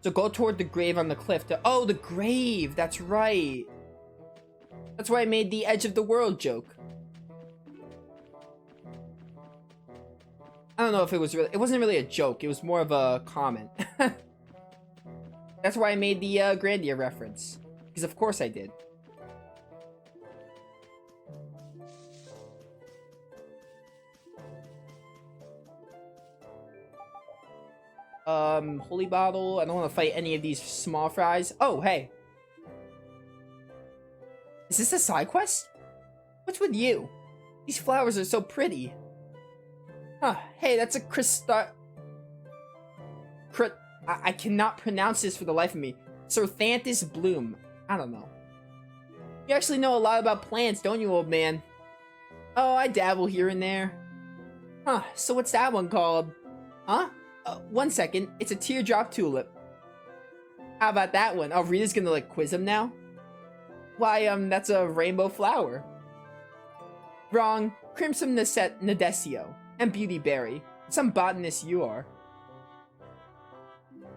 So go toward the grave on the cliff to... Oh, the grave! That's right. That's why I made the edge of the world joke. I don't know if it was really... It wasn't really a joke. It was more of a comment. That's why I made the Grandia reference. Because of course I did. Holy bottle. I don't want to fight any of these small fries. Oh, hey. Is this a side quest? What's with you? These flowers are so pretty. Huh, hey, that's a I cannot pronounce this for the life of me. Certhanthus bloom. I don't know. You actually know a lot about plants, don't you, old man? Oh, I dabble here and there. Huh, so what's that one called? Huh? 1 second. It's a teardrop tulip. How about that one? Oh, Rita's gonna, like, quiz him now? Why, that's a rainbow flower. Wrong. Crimson Nadesio. And beautyberry. Some botanist you are.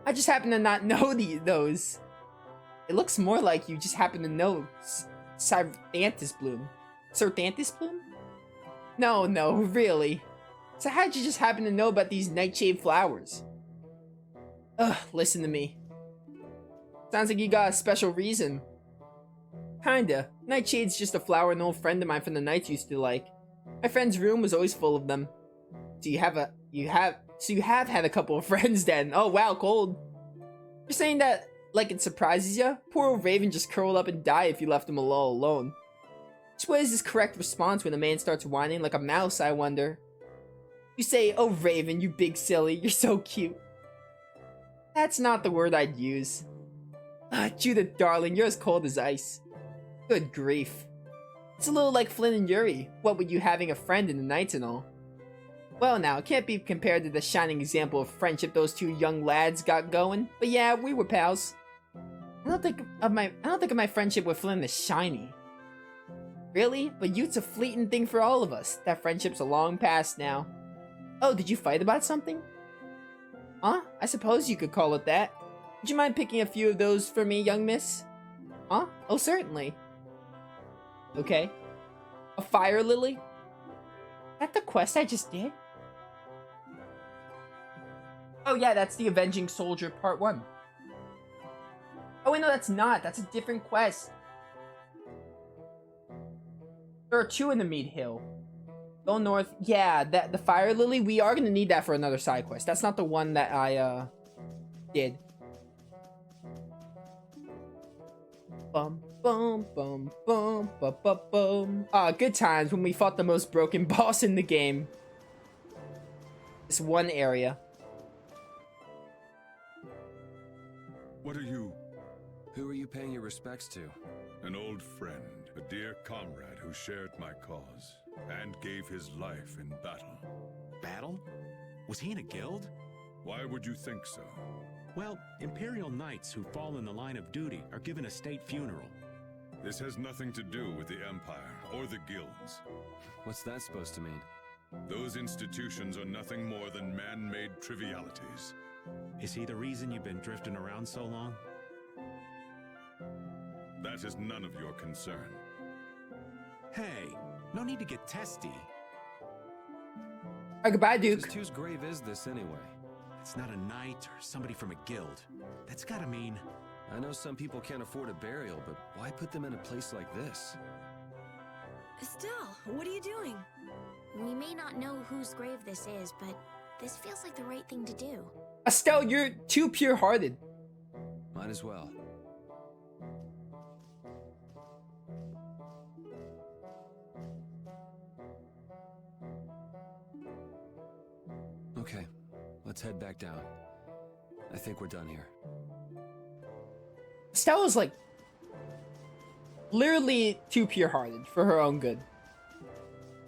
I just happen to not know those. It looks more like you just happen to know Certhanthus bloom. Certhanthus bloom? No, really. So how'd you just happen to know about these nightshade flowers? Ugh, listen to me. Sounds like you got a special reason. Kinda. Nightshade's just a flower an old friend of mine from the nights used to like. My friend's room was always full of them. So you have had a couple of friends then. Oh wow, cold. You're saying that like it surprises you? Poor old Raven just curled up and died if you left him all alone. Which way is his correct response when a man starts whining like a mouse, I wonder? You say, oh Raven, you big silly, you're so cute. That's not the word I'd use. Judith, darling, you're as cold as ice. Good grief. It's a little like Flynn and Yuri, what with you having a friend in the nights and all. Well now, it can't be compared to the shining example of friendship those two young lads got going, but yeah, we were pals. I don't think of my friendship with Flynn as shiny. Really? But youth's a fleeting thing for all of us. That friendship's a long past now. Oh, did you fight about something? Huh? I suppose you could call it that. Would you mind picking a few of those for me, young miss? Huh? Oh, certainly. Okay. A fire lily? Is that the quest I just did? Oh yeah, that's the Avenging Soldier Part 1. Oh wait, no, that's not. That's a different quest. There are 2 in the Mead Hill. Go north. Yeah, the fire lily, we are gonna need that for another side quest. That's not the one that I did. Bum bum bum bum bum bum bum. Good times when we fought the most broken boss in the game. This one area. What are you? Who are you paying your respects to? An old friend, a dear comrade who shared my cause and gave his life in battle. Battle? Was he in a guild? Why would you think so? Well, Imperial Knights who fall in the line of duty are given a state funeral. This has nothing to do with the Empire or the guilds. What's that supposed to mean? Those institutions are nothing more than man-made trivialities. Is he the reason you've been drifting around so long? That is none of your concern. Hey, no need to get testy. Alright, goodbye, Duke. Just whose grave is this anyway? It's not a knight or somebody from a guild. That's gotta mean... I know some people can't afford a burial, but why put them in a place like this? Estelle, what are you doing? We may not know whose grave this is, but this feels like the right thing to do. Estelle, you're too pure-hearted. Might as well. Okay, let's head back down. I think we're done here. Estelle is like literally too pure-hearted for her own good.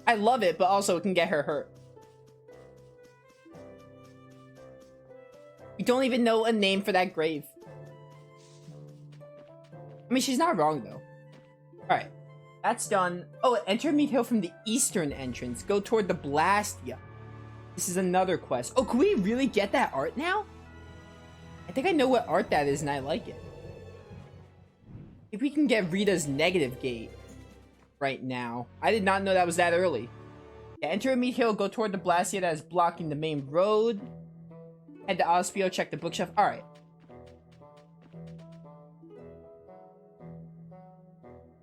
I love it, but also it can get her hurt. We don't even know a name for that grave. I mean, she's not wrong though. Alright, that's done. Oh, enter Mead Hill from the eastern entrance. Go toward the Blastia. This is another quest. Oh, can we really get that art now? I think I know what art that is and I like it. If we can get Rita's negative gate right now. I did not know that was that early. Yeah, enter a meat hill, go toward the Blastia that is blocking the main road. Head to Ospio, check the bookshelf. Alright.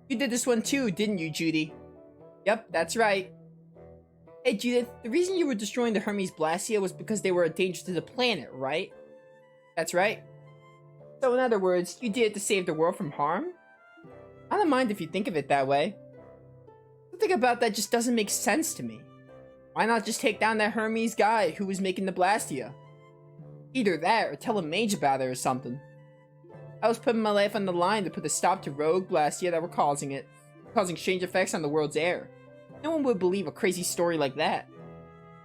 You did this one too, didn't you, Judy? Yep, that's right. Hey, Judith, the reason you were destroying the Hermes Blastia was because they were a danger to the planet, right? That's right. So in other words, you did it to save the world from harm? I don't mind if you think of it that way. Something about that just doesn't make sense to me. Why not just take down that Hermes guy who was making the Blastia? Either that or tell a mage about it or something. I was putting my life on the line to put a stop to rogue Blastia that were causing strange effects on the world's air. No one would believe a crazy story like that.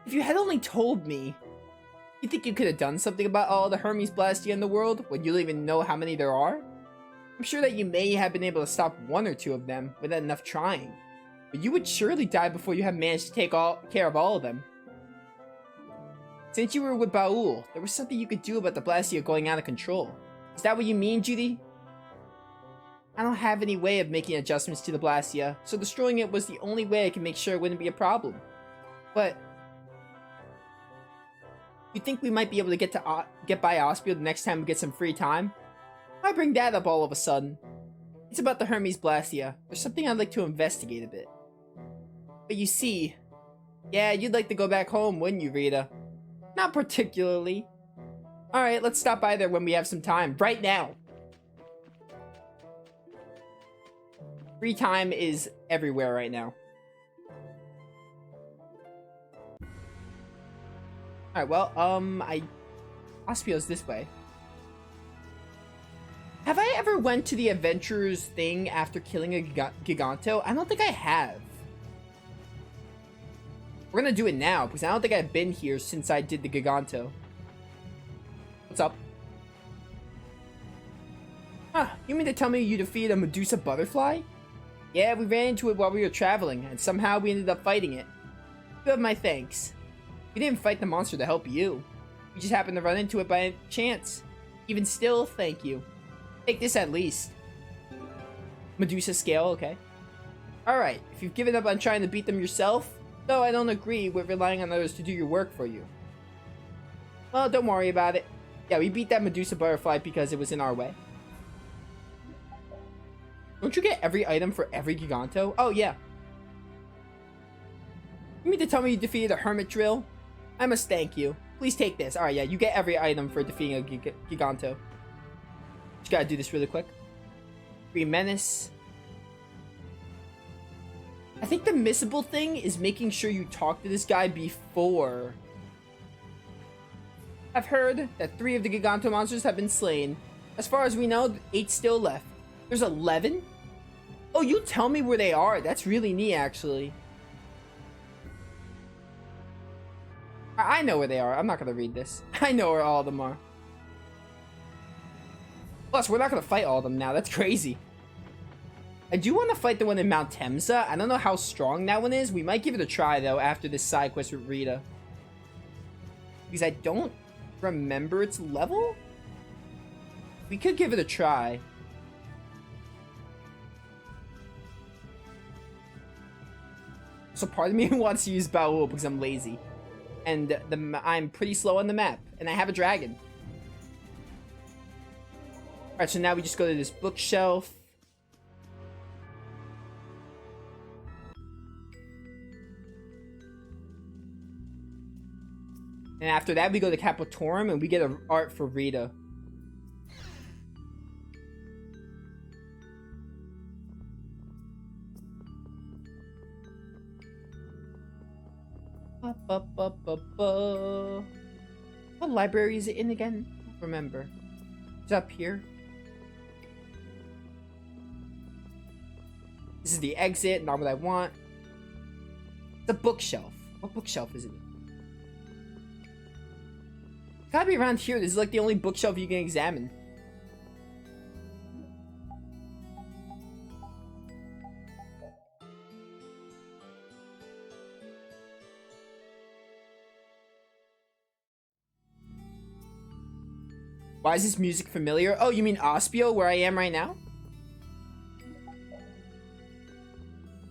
If you had only told me, you think you could have done something about all the Hermes Blastia in the world when you don't even know how many there are? I'm sure that you may have been able to stop one or two of them without enough trying. But you would surely die before you had managed to take care of all of them. Since you were with Baul, there was something you could do about the Blastia going out of control. Is that what you mean, Judy? I don't have any way of making adjustments to the Blastia, so destroying it was the only way I could make sure it wouldn't be a problem. But you think we might be able to get by Ospio the next time we get some free time? Why bring that up all of a sudden? It's about the Hermes Blastia. There's something I'd like to investigate a bit. But you see, yeah, you'd like to go back home, wouldn't you, Rita? Not particularly. Alright, let's stop by there when we have some time. Right now! Free time is everywhere right now. Alright, well, Ospio's this way. Have I ever went to the adventurers thing after killing a Giganto? I don't think I have. We're gonna do it now, because I don't think I've been here since I did the Giganto. What's up? Huh, you mean to tell me you defeated a Medusa butterfly? Yeah, we ran into it while we were traveling, and somehow we ended up fighting it. You have my thanks. We didn't fight the monster to help you. We just happened to run into it by chance. Even still, thank you. Take this at least. Medusa scale, okay. Alright, if you've given up on trying to beat them yourself, though I don't agree with relying on others to do your work for you. Well, don't worry about it. Yeah, we beat that Medusa butterfly because it was in our way. Don't you get every item for every Giganto? Oh, yeah. You mean to tell me you defeated a hermit drill? I must thank you. Please take this. Alright, yeah, you get every item for defeating a Giganto. Just gotta do this really quick. Free Menace. I think the missable thing is making sure you talk to this guy before. I've heard that 3 of the Giganto monsters have been slain. As far as we know, 8 still left. There's 11? Oh, you tell me where they are. That's really neat, actually. I know where they are. I'm not gonna read this. I know where all of them are. Plus, we're not gonna fight all of them now. That's crazy. I do want to fight the one in Mount Temsa. I don't know how strong that one is. We might give it a try, though, after this side quest with Rita. Because I don't remember its level? We could give it a try. So part of me wants to use Baul because I'm lazy. And I'm pretty slow on the map. And I have a dragon. Alright, so now we just go to this bookshelf. And after that, we go to Capitorum and we get an art for Rita. What library is it in again? I don't remember. It's up here. This is the exit, not what I want. It's a bookshelf. What bookshelf is it? It's gotta be around here. This is like the only bookshelf you can examine. Why is this music familiar? Oh, you mean Ospio, where I am right now?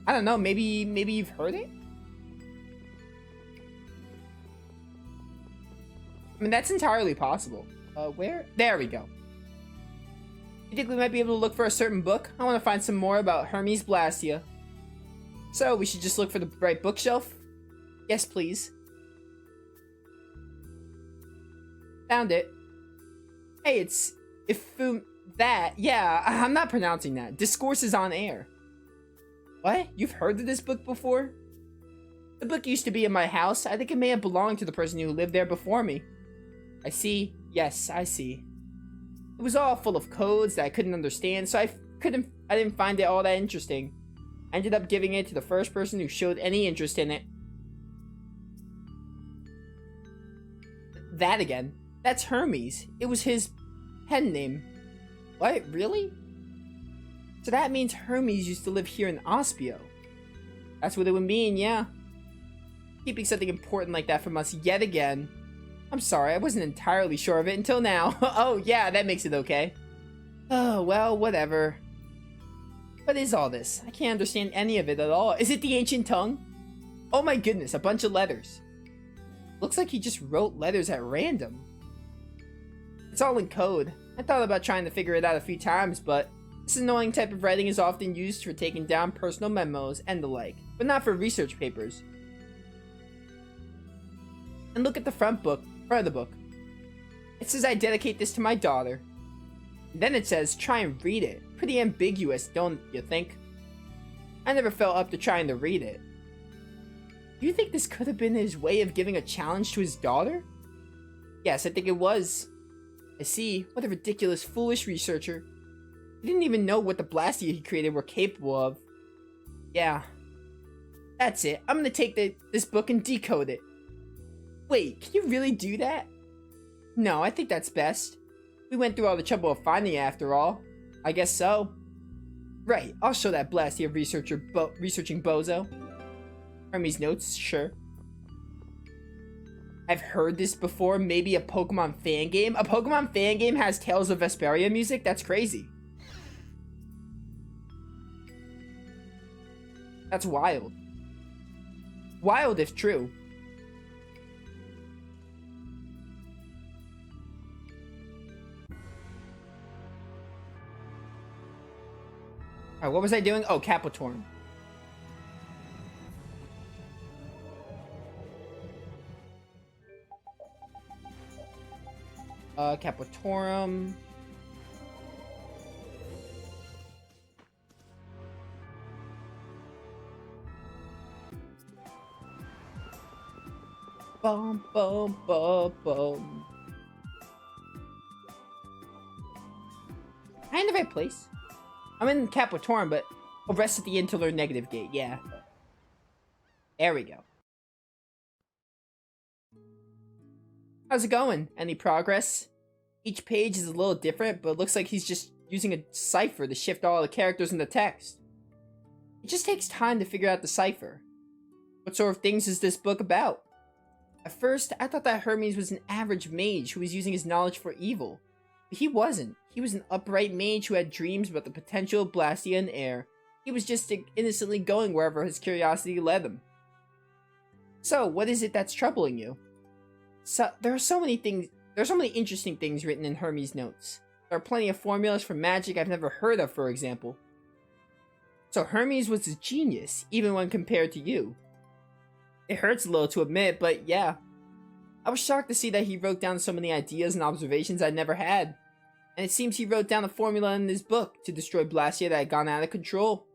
I don't know, maybe you've heard it? I mean, that's entirely possible. Where? There we go. You think we might be able to look for a certain book? I want to find some more about Hermes Blastia. So, we should just look for the right bookshelf? Yes, please. Found it. Hey, it's... that. Yeah, I'm not pronouncing that. Discourses on Air. What? You've heard of this book before? The book used to be in my house. I think it may have belonged to the person who lived there before me. I see. Yes, I see. It was all full of codes that I couldn't understand, so I didn't find it all that interesting. I ended up giving it to the first person who showed any interest in it. That again. That's Hermes. It was his pen name. What? Really? So that means Hermes used to live here in Ospio. That's what it would mean, yeah. Keeping something important like that from us yet again. I'm sorry, I wasn't entirely sure of it until now. Oh, yeah, that makes it okay. Oh, well, whatever. What is all this? I can't understand any of it at all. Is it the ancient tongue? Oh my goodness, a bunch of letters. Looks like he just wrote letters at random. It's all in code. I thought about trying to figure it out a few times, but this annoying type of writing is often used for taking down personal memos and the like, but not for research papers. And look at the front of the book. It says I dedicate this to my daughter. And then it says try and read it. Pretty ambiguous, don't you think? I never felt up to trying to read it. Do you think this could have been his way of giving a challenge to his daughter? Yes, I think it was. I see. What a ridiculous, foolish researcher. He didn't even know what the Blastia he created were capable of. Yeah. That's it. I'm gonna take this book and decode it. Wait, can you really do that? No, I think that's best. We went through all the trouble of finding it after all. I guess so. Right, I'll show that Blastia researching bozo. Hermes notes, sure. I've heard this before, maybe a Pokemon fan game? A Pokemon fan game has Tales of Vesperia music? That's crazy. That's wild. Wild if true. Alright, what was I doing? Oh, Capricorn. Capritorum. Bum, bum, bum, bum. Am I in the right place? I'm in Capritorum, but I'll rest at the inn to learn negative gate, yeah. There we go. How's it going? Any progress? Each page is a little different, but it looks like he's just using a cipher to shift all the characters in the text. It just takes time to figure out the cipher. What sort of things is this book about? At first, I thought that Hermes was an average mage who was using his knowledge for evil. But he wasn't. He was an upright mage who had dreams about the potential of Blastia and air. He was just innocently going wherever his curiosity led him. So, what is it that's troubling you? There are so many interesting things written in Hermes' notes. There are plenty of formulas for magic I've never heard of, for example. So Hermes was a genius, even when compared to you. It hurts a little to admit, but yeah. I was shocked to see that he wrote down so many ideas and observations I'd never had. And it seems he wrote down a formula in his book to destroy Blastia that had gone out of control.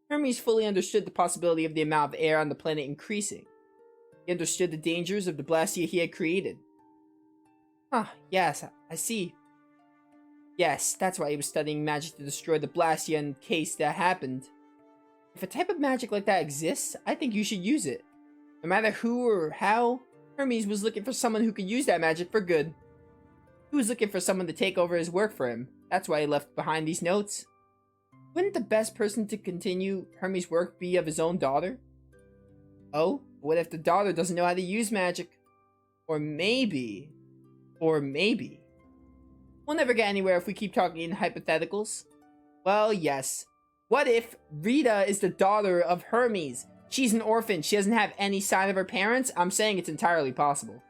Hermes fully understood the possibility of the amount of air on the planet increasing. He understood the dangers of the Blastia he had created. Yes, I see. Yes, that's why he was studying magic to destroy the Blastia in case that happened. If a type of magic like that exists, I think you should use it. No matter who or how, Hermes was looking for someone who could use that magic for good. He was looking for someone to take over his work for him. That's why he left behind these notes. Wouldn't the best person to continue Hermes' work be of his own daughter? Oh, what if the daughter doesn't know how to use magic? Or maybe Or maybe. We'll never get anywhere if we keep talking in hypotheticals. Well, yes. What if Rita is the daughter of Hermes? She's an orphan. She doesn't have any sign of her parents. I'm saying it's entirely possible.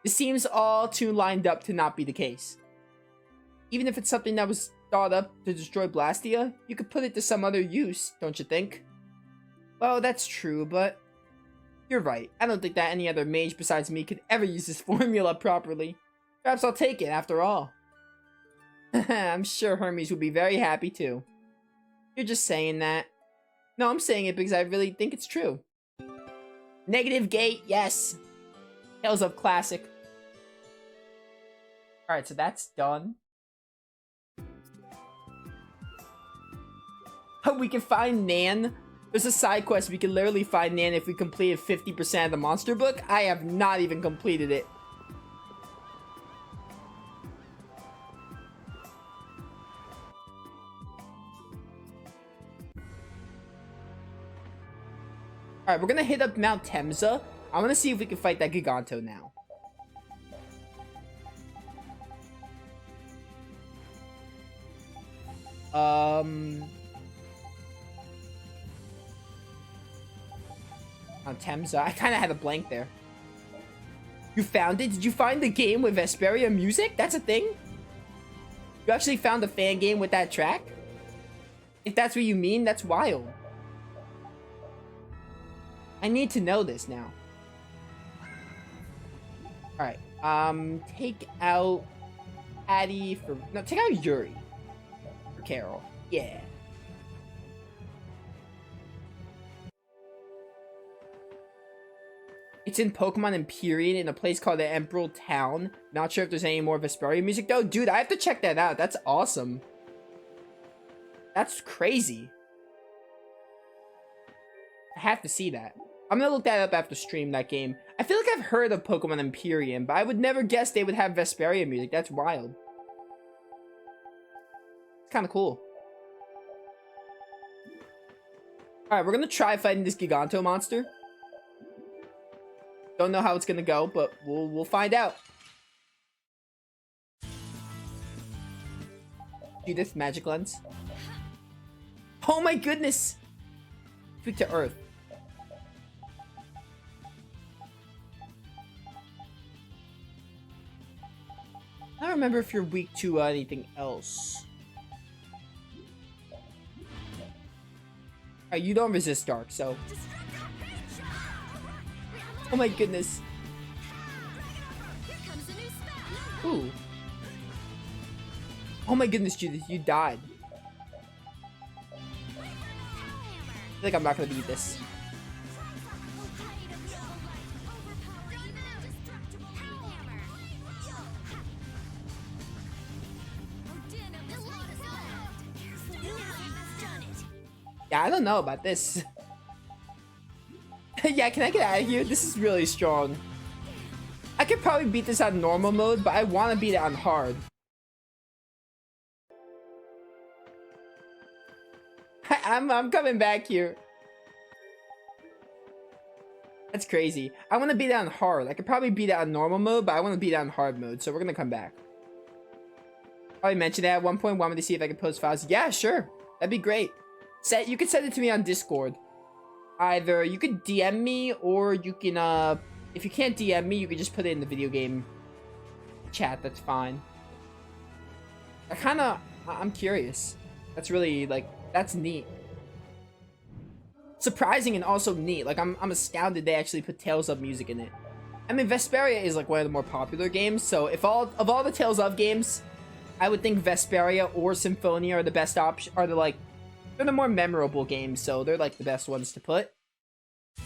This seems all too lined up to not be the case. Even if it's something that was thought up to destroy Blastia, you could put it to some other use, don't you think? Well, that's true, but you're right. I don't think that any other mage besides me could ever use this formula properly. Perhaps I'll take it after all. I'm sure Hermes would be very happy too. You're just saying that. No, I'm saying it because I really think it's true. Negative gate, yes. Tales of Classic. Alright, so that's done. We can find Nan. There's a side quest. We can literally find Nan if we completed 50% of the monster book. I have not even completed it. Alright, we're gonna hit up Mount Temza. I wanna see if we can fight that Giganto now. Mount Temza. I kinda had a blank there. You found it? Did you find the game with Vesperia music? That's a thing? You actually found a fan game with that track? If that's what you mean, that's wild. I need to know this now. Alright, take out Addie for... No, take out Yuri. For Carol. Yeah. It's in Pokemon Empyrean in a place called the Emerald Town. Not sure if there's any more Vesperia music though. Dude, I have to check that out. That's awesome. That's crazy. I have to see that. I'm gonna look that up after stream, that game. I feel like I've heard of Pokemon Empyrean, but I would never guess they would have Vesperia music. That's wild. It's kind of cool. Alright, we're gonna try fighting this Giganto monster. Don't know how it's gonna go, but we'll find out. Judith, magic lens. Oh my goodness! Speak to Earth. I don't remember if you're weak to anything else. Alright, you don't resist dark, so... Oh my goodness. Ooh. Oh my goodness, Judith, you died. I feel like I'm not gonna beat this. Yeah, I don't know about this. Yeah, can I get out of here? This is really strong. I could probably beat this on normal mode, but I want to beat it on hard. I'm coming back here. That's crazy. I want to beat it on hard. I could probably beat it on normal mode, but I want to beat it on hard mode, so we're going to come back. Probably mentioned that at one point. Want me to see if I can post files? Yeah, sure. That'd be great. You can send it to me on Discord. Either you could DM me, or you can, if you can't DM me, you can just put it in the video game chat. That's fine. I'm curious. That's really, like, that's neat. Surprising and also neat. Like, I'm astounded they actually put Tales of music in it. I mean, Vesperia is, like, one of the more popular games, so if all the Tales of games, I would think Vesperia or Symphonia are the best option, they're the more memorable games, so they're like the best ones to put.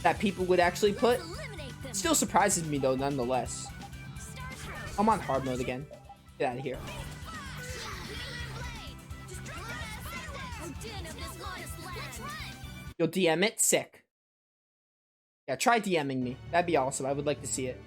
That people would actually put. Still surprises me though, nonetheless. I'm on hard mode again. Get out of here. You'll DM it? Sick. Yeah, try DMing me. That'd be awesome. I would like to see it.